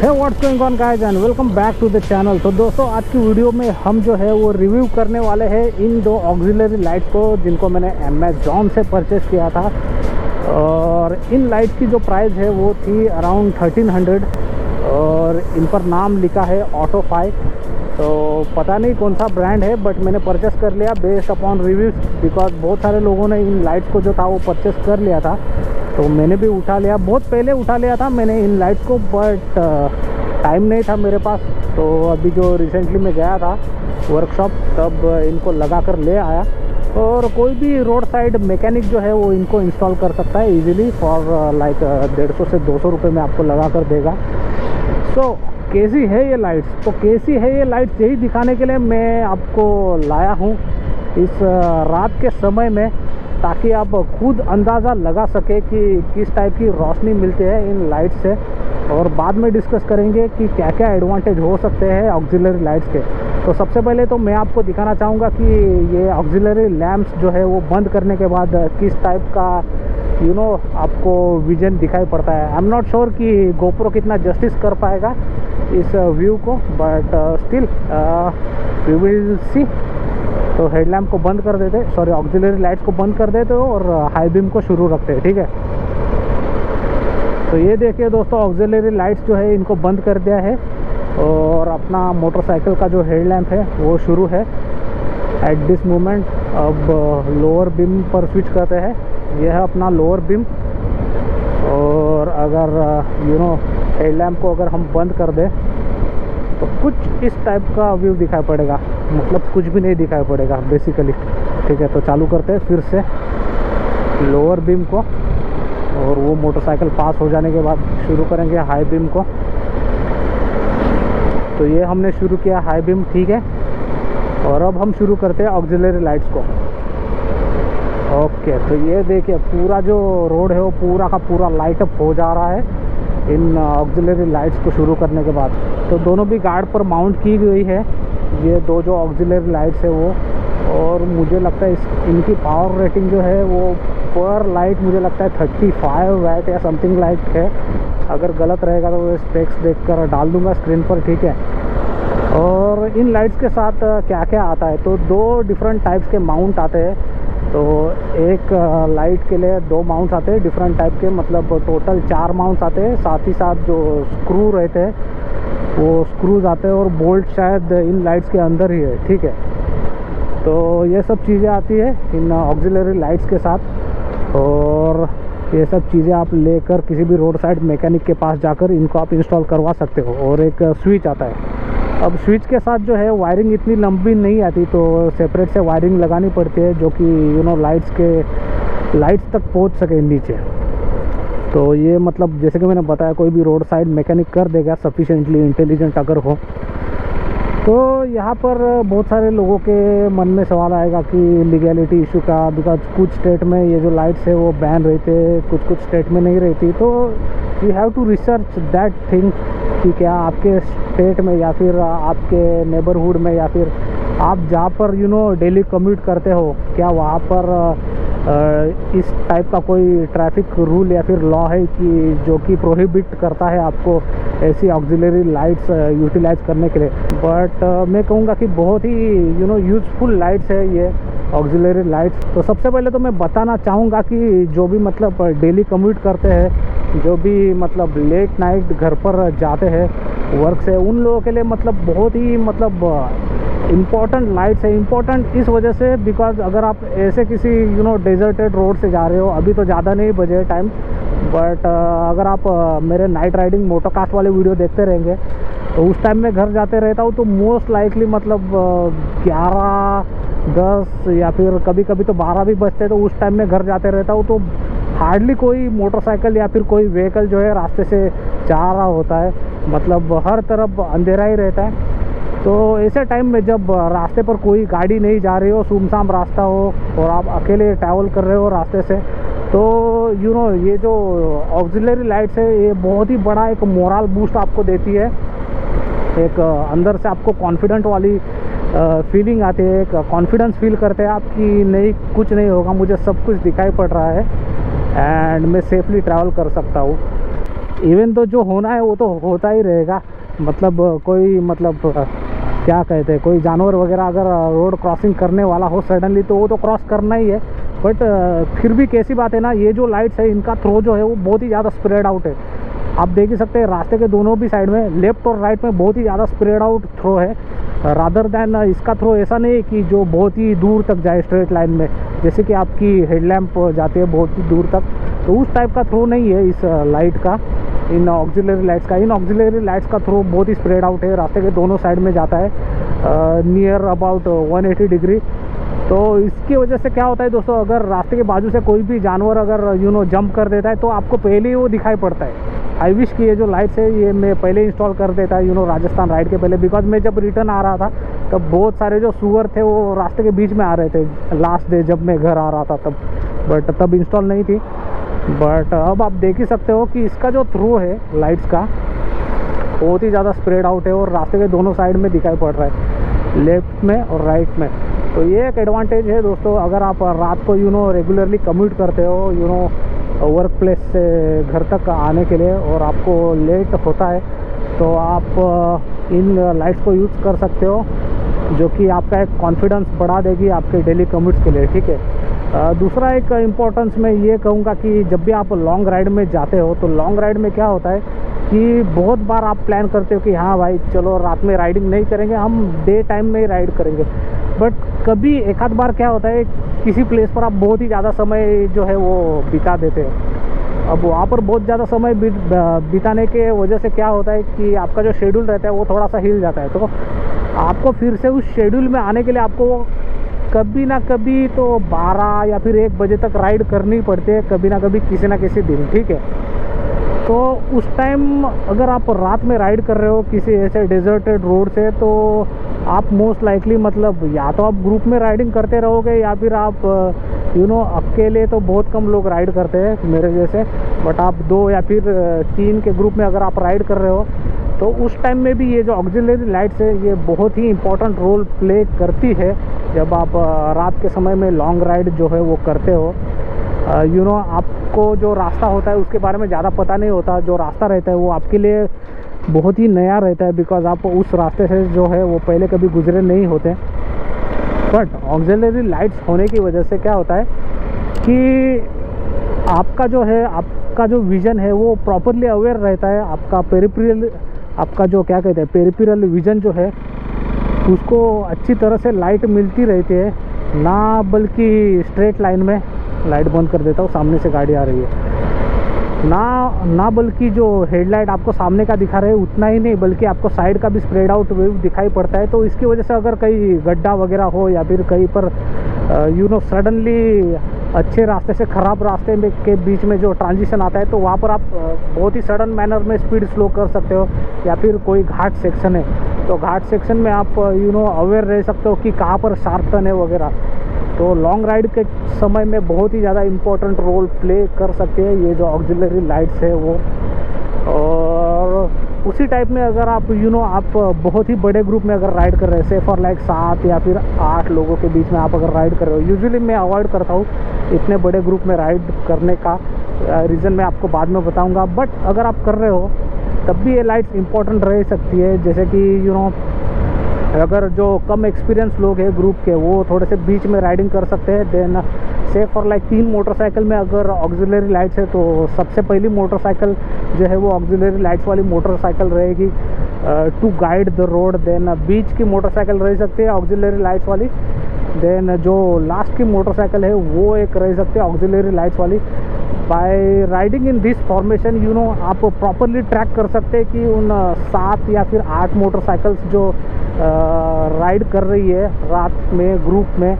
है what's going on guys and welcome back to the channel. तो दोस्तों आज की वीडियो में हम जो है वो रिव्यू करने वाले हैं इन दो ऑक्सिलरी लाइट्स को जिनको मैंने अमेज़ॉन से परचेज़ किया था। और इन लाइट्स की जो प्राइस है वो थी अराउंड 1300 और इन पर नाम लिखा है ऑटोफाई। तो पता नहीं कौन सा ब्रांड है बट मैंने परचेस कर लिया बेस्ड अपॉन रिव्यूज़, बिकॉज बहुत सारे लोगों ने इन लाइट्स को जो था वो परचेस कर लिया था। तो मैंने भी उठा लिया, बहुत पहले उठा लिया था मैंने इन लाइट्स को, बट टाइम नहीं था मेरे पास। तो अभी जो रिसेंटली मैं गया था वर्कशॉप तब इनको लगा कर ले आया। और कोई भी रोड साइड मैकेनिक जो है वो इनको इंस्टॉल कर सकता है इजीली फॉर लाइक 150 से 200 रुपये में आपको लगा कर देगा। सो कैसी है ये लाइट्स? तो कैसी है ये लाइट्स यही दिखाने के लिए मैं आपको लाया हूँ इस रात के समय में, ताकि आप खुद अंदाज़ा लगा सके कि किस टाइप की रोशनी मिलती है इन लाइट्स से। और बाद में डिस्कस करेंगे कि क्या क्या एडवांटेज हो सकते हैं ऑक्सिलरी लाइट्स के। तो सबसे पहले तो मैं आपको दिखाना चाहूँगा कि ये ऑक्सिलरी लैंप्स जो है वो बंद करने के बाद किस टाइप का आपको विजन दिखाई पड़ता है। आई एम नॉट श्योर कि गोप्रो कितना जस्टिस कर पाएगा इस व्यू को, but still we will see. तो हेडलैम्प को बंद कर देते, सॉरी ऑक्सिलरी लाइट्स को बंद कर देते हो और हाई बीम को शुरू रखते हैं, ठीक है। तो ये देखिए दोस्तों, ऑक्सिलरी लाइट्स जो है इनको बंद कर दिया है और अपना मोटरसाइकिल का जो हेडलैम्प है वो शुरू है एट दिस मोमेंट। अब लोअर बीम पर स्विच करते हैं, यह है अपना लोअर बीम। और अगर हेडलैम्प को अगर हम बंद कर दें तो कुछ इस टाइप का व्यू दिखाई पड़ेगा, मतलब कुछ भी नहीं दिखाई पड़ेगा बेसिकली, ठीक है। तो चालू करते हैं फिर से लोअर बीम को और वो मोटरसाइकिल पास हो जाने के बाद शुरू करेंगे हाई बीम को। तो ये हमने शुरू किया हाई बीम, ठीक है। और अब हम शुरू करते हैं ऑक्सिलरी लाइट्स को। ओके, तो ये देखिए पूरा जो रोड है वो पूरा का पूरा लाइट अप हो जा रहा है इन ऑक्सिलरी लाइट्स को शुरू करने के बाद। तो दोनों भी गार्ड पर माउंट की गई है ये दो जो ऑक्सिलरी लाइट्स है वो। और मुझे लगता है इनकी पावर रेटिंग जो है वो पर लाइट मुझे लगता है 35 वैट या समथिंग लाइक है। अगर गलत रहेगा तो वो स्पेक्स देखकर डाल दूंगा स्क्रीन पर, ठीक है। और इन लाइट्स के साथ क्या क्या आता है, तो दो डिफरेंट टाइप्स के माउंट आते हैं। तो एक लाइट के लिए दो माउंट्स आते हैं डिफरेंट टाइप के, मतलब टोटल 4 माउंट्स आते हैं। साथ ही साथ जो स्क्रू रहते हैं वो स्क्रूज आते हैं और बोल्ट शायद इन लाइट्स के अंदर ही है, ठीक है। तो ये सब चीज़ें आती है इन ऑक्सिलरी लाइट्स के साथ। और ये सब चीज़ें आप लेकर किसी भी रोड साइड मैकेनिक के पास जाकर इनको आप इंस्टॉल करवा सकते हो। और एक स्विच आता है। अब स्विच के साथ जो है वायरिंग इतनी लंबी नहीं आती, तो सेपरेट से वायरिंग लगानी पड़ती है जो कि लाइट्स तक पहुंच सके नीचे। तो ये मतलब जैसे कि मैंने बताया कोई भी रोड साइड मैकेनिक कर देगा सफिशिएंटली इंटेलिजेंट अगर हो। तो यहाँ पर बहुत सारे लोगों के मन में सवाल आएगा कि लीगैलिटी इशू का, बिकॉज कुछ स्टेट में ये जो लाइट्स है वो बैन रहते, कुछ स्टेट में नहीं रहती। तो you have to research that thing कि क्या आपके स्टेट में या फिर आपके नेबरहुड में या फिर आप जहाँ पर डेली कम्यूट करते हो, क्या वहाँ पर इस टाइप का कोई ट्रैफिक रूल या फिर लॉ है कि जो कि प्रोहिबिट करता है आपको ऐसी ऑक्सिलरी लाइट्स यूटिलाइज करने के लिए। बट मैं कहूँगा कि बहुत ही यूज़फुल लाइट्स है ये ऑक्सिलरी लाइट्स। तो सबसे पहले तो मैं बताना चाहूँगा कि जो भी मतलब डेली कम्यूट करते हैं, जो भी मतलब लेट नाइट घर पर जाते हैं वर्क से, उन लोगों के लिए मतलब बहुत ही इम्पॉर्टेंट लाइट्स है। इम्पॉर्टेंट इस वजह से बिकॉज अगर आप ऐसे किसी डेजर्टेड रोड से जा रहे हो, अभी तो ज़्यादा नहीं बजे टाइम, बट अगर आप मेरे नाइट राइडिंग मोटोकास्ट वाले वीडियो देखते रहेंगे तो उस टाइम में घर जाते रहता हूँ। तो मोस्ट लाइकली मतलब 11, 10 या फिर कभी कभी तो 12 भी बजते, तो उस टाइम में घर जाते रहता हूँ। तो हार्डली कोई मोटरसाइकिल या फिर कोई व्हीकल जो है रास्ते से जा रहा होता है, मतलब हर तरफ अंधेरा ही रहता है। तो ऐसे टाइम में जब रास्ते पर कोई गाड़ी नहीं जा रही हो, सुमसाम रास्ता हो और आप अकेले ट्रैवल कर रहे हो रास्ते से, तो ये जो ऑक्सिलरी लाइट्स है ये बहुत ही बड़ा एक मोरल बूस्ट आपको देती है। एक अंदर से आपको कॉन्फिडेंट वाली फीलिंग आती है, एक कॉन्फिडेंस फील करते हैं आप कि नहीं कुछ नहीं होगा, मुझे सब कुछ दिखाई पड़ रहा है एंड मैं सेफली ट्रैवल कर सकता हूँ। इवन तो जो होना है वो तो होता ही रहेगा। मतलब कोई मतलब क्या कहते हैं, कोई जानवर वगैरह अगर रोड क्रॉसिंग करने वाला हो सडनली तो वो तो क्रॉस करना ही है। बट फिर भी कैसी बात है ना, ये जो लाइट्स है इनका थ्रो जो है वो बहुत ही ज़्यादा स्प्रेड आउट है। आप देख ही सकते हैं रास्ते के दोनों भी साइड में, लेफ्ट और राइट में बहुत ही ज़्यादा स्प्रेड आउट थ्रो है। रादर दैन इसका थ्रो ऐसा नहीं है कि जो बहुत ही दूर तक जाए स्ट्रेट लाइन में, जैसे कि आपकी हेडलैम्प जाती है बहुत ही दूर तक, तो उस टाइप का थ्रो नहीं है इस लाइट का, इन ऑक्सिलरी लाइट्स का। इन ऑक्सिलरी लाइट्स का थ्रो बहुत ही स्प्रेड आउट है, रास्ते के दोनों साइड में जाता है नियर अबाउट 180 डिग्री। तो इसकी वजह से क्या होता है दोस्तों, अगर रास्ते के बाजू से कोई भी जानवर अगर जंप कर देता है तो आपको पहले ही वो दिखाई पड़ता है। आई विश कि ये जो लाइट्स है ये मैं पहले इंस्टॉल कर देता राजस्थान राइड के पहले, बिकॉज मैं जब रिटर्न आ रहा था तब बहुत सारे जो सुअर थे वो रास्ते के बीच में आ रहे थे लास्ट डे जब मैं घर आ रहा था तब, बट तब इंस्टॉल नहीं थी। बट अब आप देख ही सकते हो कि इसका जो थ्रो है लाइट्स का बहुत ही ज़्यादा स्प्रेड आउट है और रास्ते के दोनों साइड में दिखाई पड़ रहा है, लेफ्ट में और राइट में। तो ये एक एडवांटेज है दोस्तों, अगर आप रात को रेगुलरली कम्यूट करते हो वर्क प्लेस से घर तक आने के लिए और आपको लेट होता है तो आप इन लाइट्स को यूज़ कर सकते हो, जो कि आपका एक कॉन्फिडेंस बढ़ा देगी आपके डेली कम्यूट्स के लिए, ठीक है। दूसरा एक इम्पोर्टेंस मैं ये कहूँगा कि जब भी आप लॉन्ग राइड में जाते हो तो लॉन्ग राइड में क्या होता है कि बहुत बार आप प्लान करते हो कि हाँ भाई चलो रात में राइडिंग नहीं करेंगे, हम डे टाइम में ही राइड करेंगे। बट कभी एक आध बार क्या होता है किसी प्लेस पर आप बहुत ही ज़्यादा समय जो है वो बिता देते हो। अब वहाँ पर बहुत ज़्यादा समय बिताने के वजह से क्या होता है कि आपका जो शेड्यूल रहता है वो थोड़ा सा हिल जाता है, तो आपको फिर से उस शेड्यूल में आने के लिए आपको कभी ना कभी तो 12 या फिर 1 बजे तक राइड करनी पड़ती है, कभी ना कभी किसी ना किसी दिन, ठीक है। तो उस टाइम अगर आप रात में राइड कर रहे हो किसी ऐसे डेजर्टेड रोड से तो आप मोस्ट लाइकली मतलब या तो आप ग्रुप में राइडिंग करते रहोगे या फिर आप अकेले तो बहुत कम लोग राइड करते हैं मेरे जैसे, बट आप 2 या फिर 3 के ग्रुप में अगर आप राइड कर रहे हो तो उस टाइम में भी ये जो ऑक्सिलरी लाइट्स है ये बहुत ही इंपॉर्टेंट रोल प्ले करती है जब आप रात के समय में लॉन्ग राइड जो है वो करते हो। आपको जो रास्ता होता है उसके बारे में ज़्यादा पता नहीं होता, जो रास्ता रहता है वो आपके लिए बहुत ही नया रहता है, बिकॉज आप उस रास्ते से जो है वो पहले कभी गुजरे नहीं होते। बट ऑक्सिलरी लाइट्स होने की वजह से क्या होता है कि आपका जो विज़न है वो प्रॉपरली अवेयर रहता है, आपका पेरिफेरल विज़न जो है उसको अच्छी तरह से लाइट मिलती रहती है, ना बल्कि स्ट्रेट लाइन में लाइट बंद कर देता हूँ, सामने से गाड़ी आ रही है, ना बल्कि जो हेडलाइट आपको सामने का दिखा रहे हैं उतना ही नहीं बल्कि आपको साइड का भी स्प्रेड आउट वेव दिखाई पड़ता है। तो इसकी वजह से अगर कहीं गड्ढा वगैरह हो या फिर कहीं पर सडनली अच्छे रास्ते से ख़राब रास्ते में के बीच में जो ट्रांजिशन आता है तो वहाँ पर आप बहुत ही सडन मैनर में स्पीड स्लो कर सकते हो, या फिर कोई घाट सेक्शन है तो घाट सेक्शन में आप अवेयर रह सकते हो कि कहाँ पर शार्प टर्न है वगैरह। तो लॉन्ग राइड के समय में बहुत ही ज़्यादा इम्पोर्टेंट रोल प्ले कर सकते हैं ये जो ऑक्सिलरी लाइट्स है वो। और उसी टाइप में अगर आप आप बहुत ही बड़े ग्रुप में अगर राइड कर रहे हैं, से फॉर लाइक 7 या फिर 8 लोगों के बीच में आप अगर राइड कर रहे हो, यूजुअली मैं अवॉइड करता हूँ इतने बड़े ग्रुप में राइड करने का, रीज़न मैं आपको बाद में बताऊँगा। बट अगर आप कर रहे हो तब भी ये लाइट्स इंपॉर्टेंट रह सकती है, जैसे कि अगर जो कम एक्सपीरियंस लोग हैं ग्रुप के वो थोड़े से बीच में राइडिंग कर सकते हैं। देन से फॉर लाइक 3 मोटरसाइकिल में अगर ऑक्सिलरी लाइट्स है तो सबसे पहली मोटरसाइकिल जो है वो ऑक्सिलरी लाइट्स वाली मोटरसाइकिल रहेगी to guide the road. Then बीच की मोटरसाइकिल रह सकती है ऑक्सिलरी लाइट्स वाली। देन जो लास्ट की मोटरसाइकिल है वो एक रह सकती है ऑक्सिलरी लाइट्स वाली। By riding in this formation आप प्रॉपरली ट्रैक कर सकते हैं कि उन 7 या फिर 8 मोटरसाइकिल्स जो राइड कर रही है रात में ग्रुप में,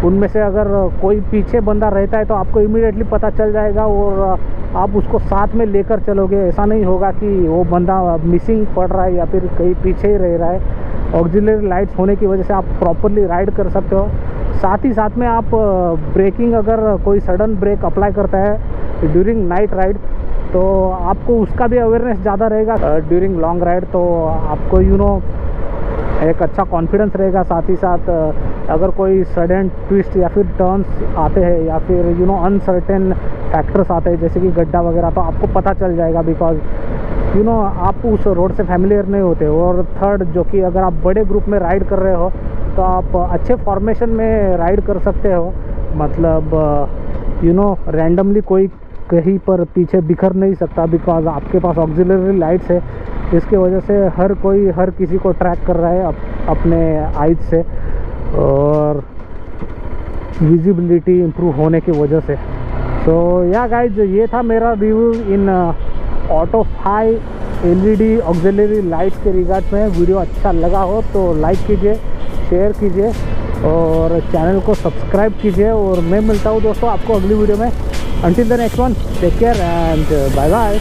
उनमें से अगर कोई पीछे बंदा रहता है तो आपको इमीडिएटली पता चल जाएगा और आप उसको साथ में लेकर चलोगे। ऐसा नहीं होगा कि वो बंदा मिसिंग पड़ रहा है या फिर कहीं पीछे ही रह रहा है। ऑक्सिलरी लाइट्स होने की वजह से आप प्रॉपरली राइड कर सकते हो। साथ ही साथ में आप ब्रेकिंग, अगर कोई सडन ब्रेक अप्लाई करता है ड्यूरिंग नाइट राइड तो आपको उसका भी अवेयरनेस ज़्यादा रहेगा ड्यूरिंग लॉन्ग राइड। तो आपको एक अच्छा कॉन्फिडेंस रहेगा। साथ ही साथ अगर कोई सडन ट्विस्ट या फिर टर्न्स आते हैं या फिर अनसर्टेन फैक्टर्स आते हैं जैसे कि गड्ढा वगैरह, तो आपको पता चल जाएगा बिकॉज यू नो आप उस रोड से फैमिलियर नहीं होते। और थर्ड, जो कि अगर आप बड़े ग्रुप में राइड कर रहे हो तो आप अच्छे फॉर्मेशन में राइड कर सकते हो। मतलब यू नो रैंडमली कोई कहीं पर पीछे बिखर नहीं सकता, बिकॉज आपके पास ऑक्सिलरी लाइट्स है। इसके वजह से हर कोई हर किसी को ट्रैक कर रहा है अपने आइज से, और विजिबिलिटी इम्प्रूव होने की वजह से। सो या गाइज, ये था मेरा रिव्यू इन ऑटो 5 LED ऑक्सिलरी लाइट्स के रिगार्ड में। वीडियो अच्छा लगा हो तो लाइक कीजिए, शेयर कीजिए और चैनल को सब्सक्राइब कीजिए। और मैं मिलता हूँ दोस्तों आपको अगली वीडियो में। Until the next one, take care and bye bye.